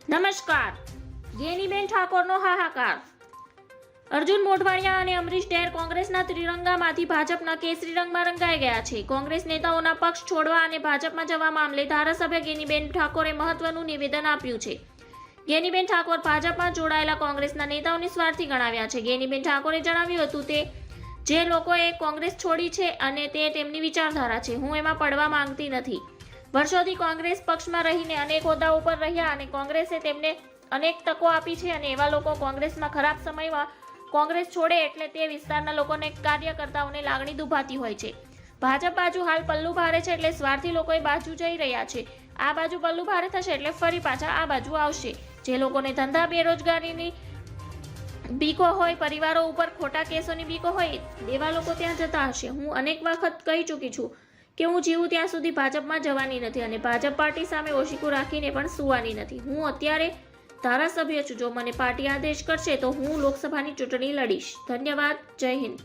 નમસ્કાર. ગેનીબેન ઠાકોરનો હાહાકાર. અર્જુન મોઢવાડિયા અને અમરીશ ડેર કોંગ્રેસના ત્રિરંગામાંથી ભાજપના કેસરી રંગમાં રંગાઈ ગયા છે. કોંગ્રેસ નેતાઓના પક્ષ છોડવા અને ભાજપમાં જવા મામલે ધારાસભ્ય ગેનીબેન ઠાકોરે મહત્વનું નિવેદન આપ્યું છે. ગેનીબેન ઠાકોર ભાજપમાં જોડાયેલા કોંગ્રેસના નેતાઓને સ્વાર્થી ગણાવ્યા છે. ગેનીબેન ઠાકોરે જણાવ્યું હતું તે જે લોકોએ કોંગ્રેસ છોડી છે અને તે તેમની વિચારધારા છે. હું એમાં પડવા માંગતી નથી. વર્ષોથી કોંગ્રેસ પક્ષમાં રહીને અનેક હોદ્દાઓ પર રહ્યા અને કોંગ્રેસે તેમને અનેક તકો આપી છે અને એવા લોકો કોંગ્રેસમાં ખરાબ સમયમાં કોંગ્રેસ છોડે એટલે તે વિસ્તારના લોકોને કાર્યકર્તાઓને લાગણી દુભાતી હોય છે. ભાજપ બાજુ હાલ પલ્લુ ભારે છે એટલે સ્વાર્થી લોકોએ બાજુ જઈ રહ્યા છે. આ બાજુ પલ્લુ ભારે થશે એટલે ફરી પાછા આ બાજુ આવશે. જે લોકોને ધંધા બેરોજગારીની બીકો હોય, પરિવારો ઉપર ખોટા કેસોની બીકો હોય, એવા લોકો ત્યાં જતા હશે. હું અનેક વખત કહી ચૂકી છું કે હું જીવું ત્યાં સુધી ભાજપમાં જવાની નથી અને ભાજપ પાર્ટી સામે ઓશીકું રાખીને પણ સુવાની નથી. હું અત્યારે ધારાસભ્ય છું. જો મને પાર્ટી આદેશ કરશે તો હું લોકસભાની ચૂંટણી લડીશ. ધન્યવાદ. જય હિન્દ.